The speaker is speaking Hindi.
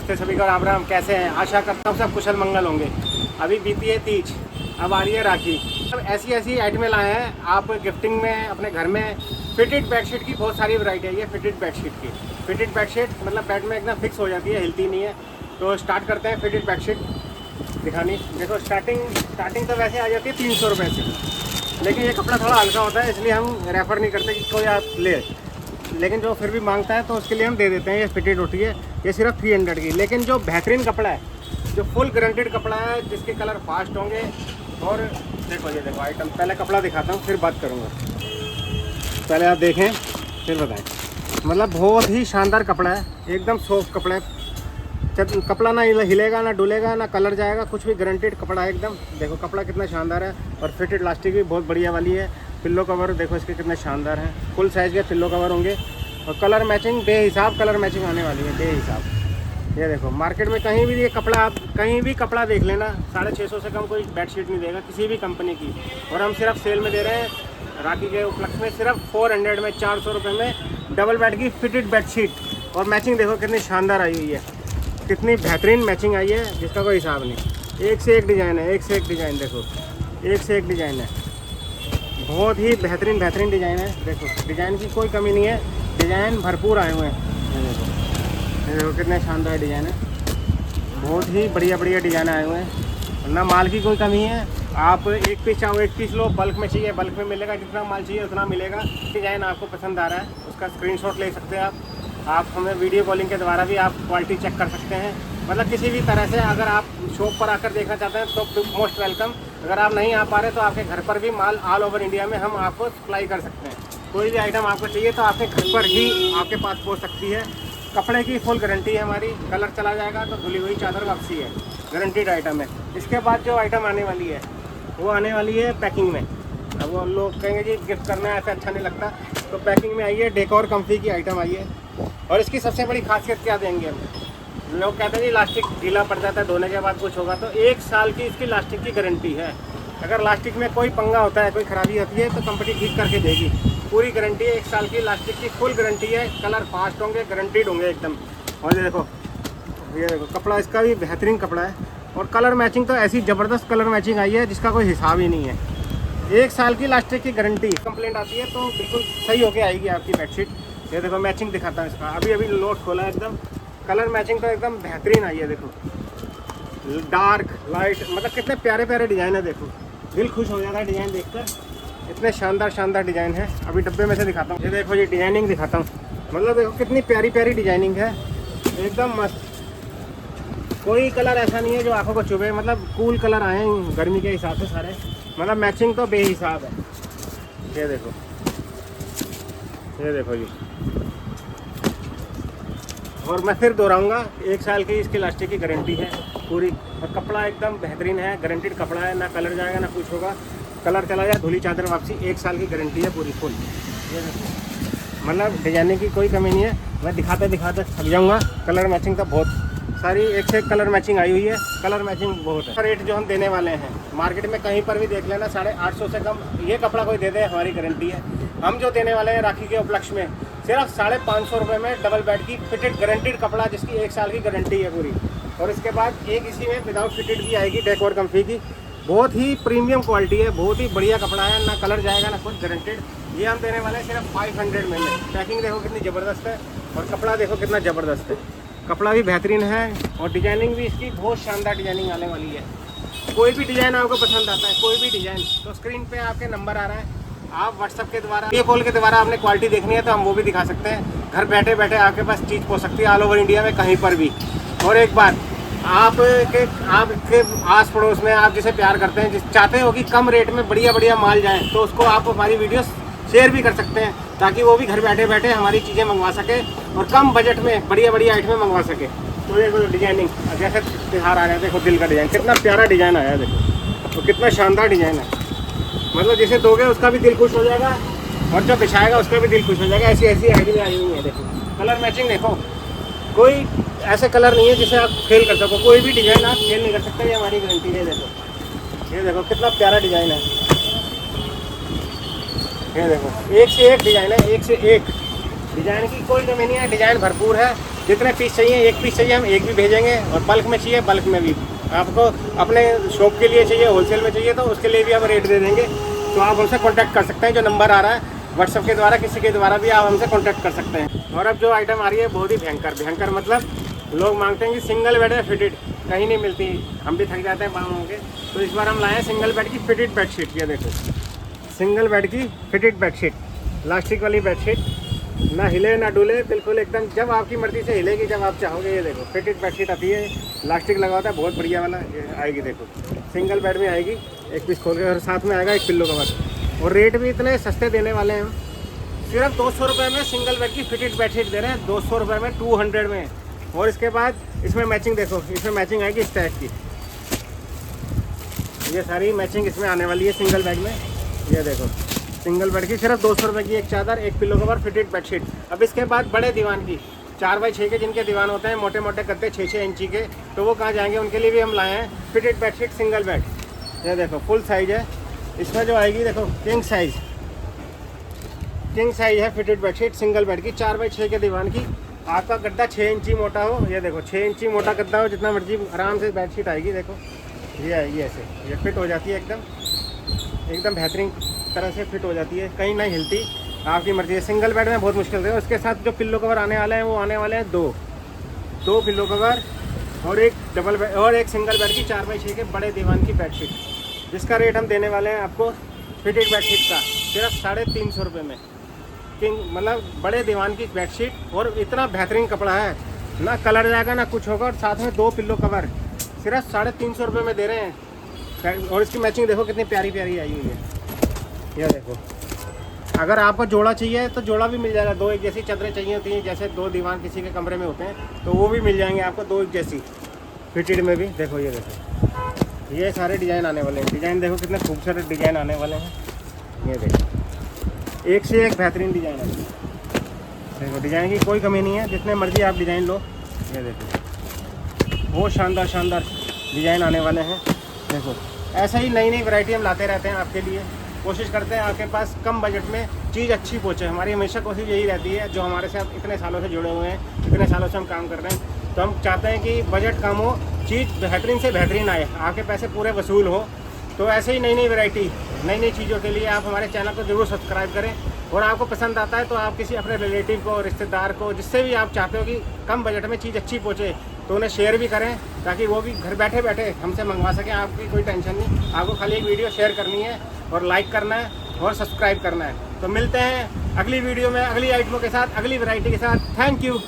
नमस्ते सभी का, राम राम। कैसे हैं? आशा करता हूँ सब कुशल मंगल होंगे। अभी बीती है तीज, अब आ रही है राखी। अब ऐसी ऐसी आइटमें लाए हैं आप गिफ्टिंग में अपने घर में। फिटेड बेडशीट की बहुत सारी वैरायटी है। ये फिटेड बेडशीट की, फिटेड बेडशीट मतलब बेड में एकदम फिक्स हो जाती है, हिलती नहीं है। तो स्टार्ट करते हैं फिटेड बेडशीट दिखानी। देखो स्टार्टिंग तो वैसे आ जाती है 300 रुपये से, लेकिन ये कपड़ा थोड़ा हल्का होता है इसलिए हम रेफ़र नहीं करते कि कोई आप ले, लेकिन जो फिर भी मांगता है तो उसके लिए हम दे देते हैं। ये फिटेड होती है, ये सिर्फ 300 की। लेकिन जो बेहतरीन कपड़ा है, जो फुल गारंटेड कपड़ा है, जिसके कलर फास्ट होंगे। और देखो ये देखो आइटम, पहले कपड़ा दिखाता हूँ फिर बात करूँगा। पहले आप देखें फिर बताएं। मतलब बहुत ही शानदार कपड़ा है, एकदम सॉफ्ट कपड़ा है। कपड़ा ना हिलेगा, ना डुलेगा, ना कलर जाएगा, कुछ भी गारंटेड कपड़ा है एकदम। देखो कपड़ा कितना शानदार है। और फिटेड लास्टिक भी बहुत बढ़िया वाली है। पिल्लो कवर देखो इसके कितने शानदार हैं, फुल साइज़ के पिल्लो कवर होंगे। और कलर मैचिंग बेहिसाब कलर मैचिंग आने वाली है, बेहिसाब। ये देखो मार्केट में कहीं भी ये कपड़ा, आप कहीं भी कपड़ा देख लेना, 650 से कम कोई बेडशीट नहीं देगा किसी भी कंपनी की। और हम सिर्फ सेल में दे रहे हैं राखी के उपलक्ष्य में, सिर्फ 400 में, 400 रुपये में डबल बेड की फिटेड बेडशीट। और मैचिंग देखो कितनी शानदार आई हुई है, कितनी बेहतरीन मैचिंग आई है जिसका कोई हिसाब नहीं। एक से एक डिज़ाइन है, एक से एक डिज़ाइन। देखो एक से एक डिज़ाइन है, बहुत ही बेहतरीन डिज़ाइन है। देखो डिज़ाइन की कोई कमी नहीं है, डिज़ाइन भरपूर आए हुए हैं। ये देखो कितने शानदार डिज़ाइन है, बहुत ही बढ़िया डिज़ाइन आए हुए हैं। ना माल की कोई कमी है। आप एक पीस चाहो एक पीस लो, बल्क में चाहिए बल्क में मिलेगा, जितना माल चाहिए उतना मिलेगा। डिज़ाइन आपको पसंद आ रहा है उसका स्क्रीनशॉट ले सकते हैं आप हमें वीडियो कॉलिंग के द्वारा भी आप क्वालिटी चेक कर सकते हैं। मतलब किसी भी तरह से अगर आप शॉप पर आकर देखना चाहते हैं तो मोस्ट वेलकम। अगर आप नहीं आ पा रहे तो आपके घर पर भी माल ऑल ओवर इंडिया में हम आपको सप्लाई कर सकते हैं। कोई भी आइटम आपको चाहिए तो आपके घर पर ही आपके पास पहुंच सकती है। कपड़े की फुल गारंटी है हमारी, कलर चला जाएगा तो धुली हुई चादर वापसी है, गारंटीड आइटम है। इसके बाद जो आइटम आने वाली है वो आने वाली है पैकिंग में। अब वो लोग कहेंगे जी गिफ्ट करना ऐसा अच्छा नहीं लगता, तो पैकिंग में आई है डेकोर कंफी की आइटम आई है। और इसकी सबसे बड़ी खासियत क्या देंगे हम, लोग कहते हैं जी लास्टिक ढीला पड़ जाता है, धोने के बाद कुछ होगा, तो 1 साल की इसकी लास्टिक की गारंटी है। अगर लास्टिक में कोई पंगा होता है, कोई ख़राबी होती है तो कंपनी ठीक करके देगी। पूरी गारंटी है, 1 साल की लास्टिक की फुल गारंटी है। कलर फास्ट होंगे, गारंटीड होंगे एकदम। और ये देखो कपड़ा इसका भी बेहतरीन कपड़ा है। और कलर मैचिंग तो ऐसी ज़बरदस्त कलर मैचिंग आई है जिसका कोई हिसाब ही नहीं है। 1 साल की लास्टिक की गारंटी। कंप्लेंट आती है तो बिल्कुल सही होके आएगी आपकी बेडशीट। ये देखो मैचिंग दिखाता हूँ इसका, अभी लोड खोला है एकदम। कलर मैचिंग तो एकदम बेहतरीन आई है। देखो डार्क लाइट, मतलब कितने प्यारे डिज़ाइन है। देखो दिल खुश हो जाता है डिज़ाइन देखकर, इतने शानदार डिज़ाइन है। अभी डब्बे में से दिखाता हूँ। ये देखो ये डिज़ाइनिंग दिखाता हूँ, मतलब देखो कितनी प्यारी डिज़ाइनिंग है, एकदम मस्त। कोई कलर ऐसा नहीं है जो आंखों को चुभे। मतलब कूल कलर आए हैं गर्मी के हिसाब से सारे, मतलब मैचिंग तो बेहिसाब है। ये देखो जी। और मैं फिर दोहराऊंगा, 1 साल की इसकी लास्टिक की गारंटी है पूरी। और कपड़ा एकदम बेहतरीन है, गारंटीड कपड़ा है, ना कलर जाएगा ना कुछ होगा। कलर चला जाए धुली चादर वापसी, 1 साल की गारंटी है पूरी फुल। ये देखो मतलब डिजाइनिंग की कोई कमी नहीं है। मैं दिखाते थक जाऊँगा। कलर मैचिंग तो बहुत सारी, एक से एक कलर मैचिंग आई हुई है। कलर मैचिंग बहुत है। रेट जो हम देने वाले हैं मार्केट में कहीं पर भी देख लेना, 850 से कम ये कपड़ा कोई दे दे हमारी गारंटी है। हम जो देने वाले हैं राखी के उपलक्ष्य में सिर्फ 550 रुपये में डबल बेड की फिटेड गारंटीड कपड़ा, जिसकी 1 साल की गारंटी है पूरी। और इसके बाद एक इसी में विदाउट फिटेड भी आएगी डेकोर कंफी की। बहुत ही प्रीमियम क्वालिटी है, बहुत ही बढ़िया कपड़ा है, ना कलर जाएगा ना कुछ, गारंटेड। ये हम देने वाले हैं सिर्फ 500 में। पैकिंग देखो कितनी ज़बरदस्त है और कपड़ा देखो कितना ज़बरदस्त है। कपड़ा भी बेहतरीन है और डिजाइनिंग भी इसकी बहुत शानदार डिजाइनिंग आने वाली है। कोई भी डिज़ाइन आपको पसंद आता है, कोई भी डिज़ाइन, तो स्क्रीन पे आपके नंबर आ रहा है, आप व्हाट्सअप के द्वारा, वीडियो कॉल के द्वारा आपने क्वालिटी देखनी है तो हम वो भी दिखा सकते हैं। घर बैठे आपके पास चीज़ पहुँच सकती है ऑल ओवर इंडिया में कहीं पर भी। और एक बात, आपके आस पड़ोस में आप जिसे प्यार करते हैं, जिस चाहते हो कि कम रेट में बढ़िया माल जाए, तो उसको आप हमारी वीडियो शेयर भी कर सकते हैं, ताकि वो भी घर बैठे हमारी चीज़ें मंगवा सके और कम बजट में बढ़िया आइटमें मंगवा सके। तो देखो डिजाइनिंग जैसे त्योहार आ रहा है, देखो दिल का डिज़ाइन, कितना प्यारा डिज़ाइन आया है। देखो तो कितना शानदार डिज़ाइन है। मतलब जिसे दोगे उसका भी दिल खुश हो जाएगा और जो बिछाएगा उसका भी दिल खुश हो जाएगा। ऐसी आइटमें आई हुई है। देखो कलर मैचिंग देखो, कोई ऐसे कलर नहीं है जिसे आप फेल कर सको। कोई भी डिज़ाइन आप फेल नहीं कर सकते, ये हमारी गारंटी है। ये देखो कितना प्यारा डिज़ाइन है। ये देखो एक से एक डिज़ाइन है, एक से एक डिज़ाइन की कोई कमी नहीं है। डिज़ाइन भरपूर है जितने पीस चाहिए, एक पीस चाहिए हम एक भी भेजेंगे, और बल्क में चाहिए बल्क में भी। आपको अपने शॉप के लिए चाहिए, होलसेल में चाहिए तो उसके लिए भी हम रेट दे देंगे। तो आप हमसे कॉन्टैक्ट कर सकते हैं, जो नंबर आ रहा है व्हाट्सएप के द्वारा, किसी के द्वारा भी आप हमसे कॉन्टैक्ट कर सकते हैं। और अब जो आइटम आ रही है बहुत ही भयंकर मतलब लोग मांगते हैं कि सिंगल बेड है फिटेड, कहीं नहीं मिलती, हम भी थक जाते हैं मांग के। तो इस बार हम लाए हैं सिंगल बेड की फिटेड बेडशीट। ये देखो सिंगल बेड की फिटेड बेडशीट, प्लास्टिक वाली बेडशीट, ना हिले ना डुले, बिल्कुल एकदम जब आपकी मर्जी से हिलेगी जब आप चाहोगे। ये देखो फिटेड बेडशीट आती है, प्लास्टिक लगा होता है, बहुत बढ़िया वाला ये आएगी। देखो सिंगल बेड में आएगी, एक पीस खोल के, और साथ में आएगा एक पिल्लो कवर। और रेट भी इतने सस्ते देने वाले हैं हम, सिर्फ 200 रुपये में सिंगल बेड की फिटेड बेडशीट दे रहे हैं, 200 रुपये में, 200 में। और इसके बाद इसमें मैचिंग देखो, इसमें मैचिंग आएगी इस टाइप की, ये सारी मैचिंग इसमें आने वाली है सिंगल बेड में। ये देखो सिंगल बेड की सिर्फ 200 रुपये की एक चादर, एक पिल्लो कवर, फिटेड बेडशीट। अब इसके बाद बड़े दीवान की 4x6 के जिनके दीवान होते हैं, मोटे मोटे गद्दे 6-6 इंची के, तो वो कहाँ जाएंगे, उनके लिए भी हम लाए हैं फिटेड बेडशीट सिंगल बेड। ये देखो फुल साइज है, इसमें जो आएगी देखो किंग साइज है फिटेड बेडशीट सिंगल बेड की, 4x6 के दीवान की। आपका गद्दा 6 इंची मोटा हो, ये देखो 6 इंची मोटा गद्दा हो, जितना मर्जी आराम से बेडशीट आएगी। देखो ये आएगी ऐसे, ये फिट हो जाती है एकदम बेहतरीन तरह से फिट हो जाती है, कहीं नहीं हिलती, आपकी मर्जी है। सिंगल बेड में बहुत मुश्किल है। उसके साथ जो पिल्लो कवर आने वाले हैं वो आने वाले हैं दो पिल्लो कवर और एक डबल बेड और एक सिंगल बेड की 4x6 के बड़े दीवान की बेडशीट, जिसका रेट हम देने वाले हैं आपको फिटेड बेडशीट का सिर्फ 350 रुपये में। किंग मतलब बड़े दीवान की बेडशीट, और इतना बेहतरीन कपड़ा है, ना कलर जाएगा ना कुछ होगा, और साथ में 2 पिल्लो कवर सिर्फ 350 रुपये में दे रहे हैं। और इसकी मैचिंग देखो कितनी प्यारी प्यारी आई हुई है। यह देखो अगर आपको जोड़ा चाहिए तो जोड़ा भी मिल जाएगा, 2 एक जैसी चादरें चाहिए होती हैं, जैसे 2 दीवान किसी के कमरे में होते हैं, तो वो भी मिल जाएंगे आपको 2 एक जैसी फिटेड में भी। देखो ये देखो ये सारे डिज़ाइन आने वाले हैं, डिज़ाइन देखो कितने खूबसूरत डिज़ाइन आने वाले हैं। ये देखो एक से एक बेहतरीन डिज़ाइन है, देखो डिज़ाइन की कोई कमी नहीं है, जितने मर्जी आप डिज़ाइन लो। ये देखो बहुत शानदार डिज़ाइन आने वाले हैं। देखो ऐसा ही नई वैरायटी हम लाते रहते हैं आपके लिए, कोशिश करते हैं आपके पास कम बजट में चीज़ अच्छी पहुँचे। हमारी हमेशा कोशिश यही रहती है, जो हमारे साथ इतने सालों से जुड़े हुए हैं, इतने सालों से हम काम कर रहे हैं, तो हम चाहते हैं कि बजट कम हो, चीज़ बेहतरीन से बेहतरीन आए, आपके पैसे पूरे वसूल हो। तो ऐसे ही नई वैरायटी, नई चीज़ों के लिए आप हमारे चैनल को ज़रूर सब्सक्राइब करें। और आपको पसंद आता है तो आप किसी अपने रिलेटिव को, रिश्तेदार को, जिससे भी आप चाहते हो कि कम बजट में चीज़ अच्छी पहुँचे, तो उन्हें शेयर भी करें, ताकि वो भी घर बैठे बैठे हमसे मंगवा सकें। आपकी कोई टेंशन नहीं, आपको खाली एक वीडियो शेयर करनी है और लाइक करना है और सब्सक्राइब करना है। तो मिलते हैं अगली वीडियो में, अगली आइटमों के साथ, अगली वैरायटी के साथ। Thank you.